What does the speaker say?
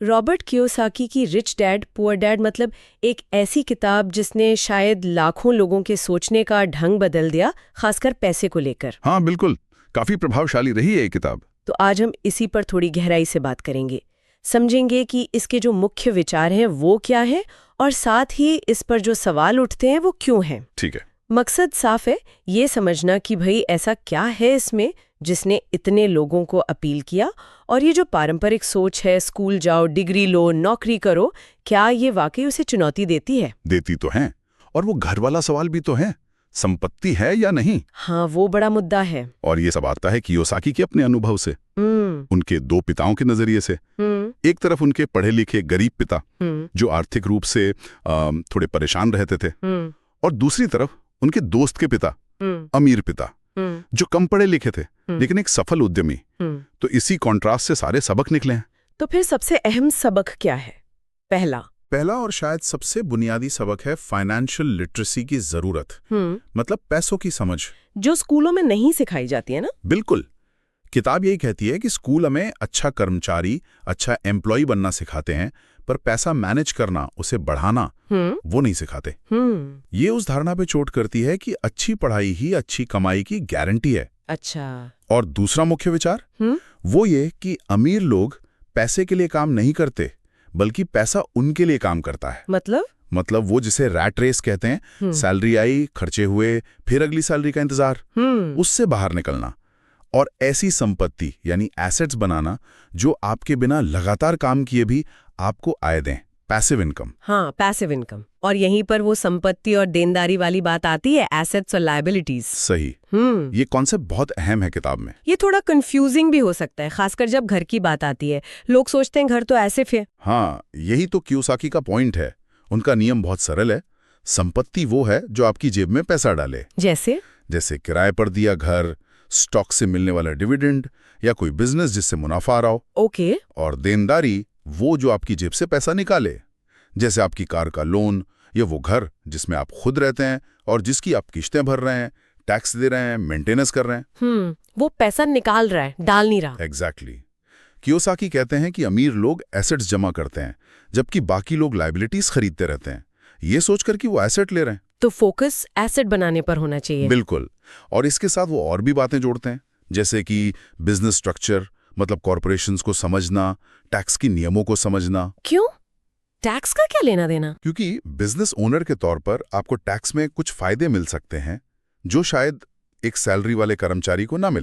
Robert Kiyosaki की rich dad poor dad मतलब एक ऐसी किताब जिसने शायद लाखों लोगों के सोचने का ढंग बदल दिया, खासकर पैसे को लेकर। हाँ बिल्कुल, काफी प्रभावशाली रही है ये किताब। तो आज हम इसी पर थोड़ी गहराई से बात करेंगे, समझेंगे कि इसके जो मुख्य विचार हैं वो क्या है और साथ ही इस पर जो सवाल उठते हैं वो क्यों हैं। ठीक है। मकसद साफ है, ये समझना कि भाई ऐसा क्या है इसमें जिसने इतने लोगों को अपील किया, और ये जो पारंपरिक सोच है स्कूल जाओ, डिग्री लो, नौकरी करो, क्या ये वाकई उसे चुनौती देती है? देती तो है, और वो घर वाला सवाल भी तो है, संपत्ति है या नहीं। हाँ, वो बड़ा मुद्दा है। और ये सब आता है कियोसाकी के अपने अनुभव से, उनके दो पिताओं के नजरिए से। एक तरफ उनके पढ़े लिखे गरीब पिता जो आर्थिक रूप से थोड़े परेशान रहते थे, और दूसरी तरफ उनके दोस्त के पिता, अमीर पिता, जो कम पढ़े लिखे थे लेकिन एक सफल उद्यमी। तो इसी कॉन्ट्रास्ट से सारे सबक निकले हैं। तो फिर सबसे अहम सबक क्या है? पहला और शायद सबसे बुनियादी सबक है फाइनेंशियल लिटरेसी की जरूरत। मतलब पैसों की समझ, जो स्कूलों में नहीं सिखाई जाती है ना। बिल्कुल। किताब यही कहती है कि स्कूल हमें अच्छा कर्मचारी, अच्छा एम्प्लॉय बनना सिखाते हैं, पर पैसा मैनेज करना, उसे बढ़ाना वो नहीं सिखाते। ये उस धारणा पे चोट करती है कि अच्छी पढ़ाई ही अच्छी कमाई की गारंटी है। अच्छा। और दूसरा मुख्य विचार वो ये कि अमीर लोग पैसे के लिए काम नहीं करते, बल्कि पैसा उनके लिए काम करता है। मतलब वो जिसे रैट रेस कहते हैं, सैलरी आई, खर्चे हुए, फिर अगली सैलरी का इंतजार, उससे बाहर निकलना और ऐसी संपत्ति यानी एसेट्स बनाना जो आपके बिना लगातार काम किए भी आपको आय दें, पैसिव इनकम। हाँ, पैसिव इनकम। और यहीं पर वो संपत्ति और देनदारी वाली बात आती है, एसेट्स और लायबिलिटीज। सही। ये कॉन्सेप्ट बहुत अहम है किताब में। ये थोड़ा कंफ्यूजिंग भी हो सकता है, खासकर जब घर की बात आती है। लोग सोचते हैं घर तो एसेट है। हाँ, यही तो कियोसाकी का पॉइंट है। उनका नियम बहुत सरल है, संपत्ति वो है जो आपकी जेब में पैसा डाले। जैसे किराए पर दिया घर, स्टॉक से मिलने वाला डिविडेंड, या कोई बिजनेस जिससे मुनाफा आ रहा हो। ओके। और देनदारी वो जो आपकी जेब से पैसा निकाले, जैसे आपकी कार का लोन या वो घर जिसमें आप खुद रहते हैं और जिसकी आप किस्तें भर रहे हैं, टैक्स दे रहे हैं, मेंटेनेंस कर रहे हैं। वो पैसा निकाल रहा है, डाल नहीं रहा। एग्जैक्टली। कियोसाकी कहते हैं कि अमीर लोग एसेट्स जमा करते हैं, जबकि बाकी लोग लायबिलिटीज खरीदते रहते हैं, ये सोचकर कि वो एसेट ले रहे हैं। तो फोकस एसेट बनाने पर होना चाहिए। बिल्कुल। और इसके साथ वो और भी बातें जोड़ते हैं, जैसे कि बिजनेस स्ट्रक्चर, मतलब कॉरपोरेशंस को समझना, टैक्स की नियमों को समझना। क्यों? टैक्स का क्या लेना देना? क्योंकि बिजनेस ओनर के तौर पर आपको टैक्स में कुछ फायदे मिल सकते हैं जो शायद एक सैलरी वाले कर्मचारी को ना मिले।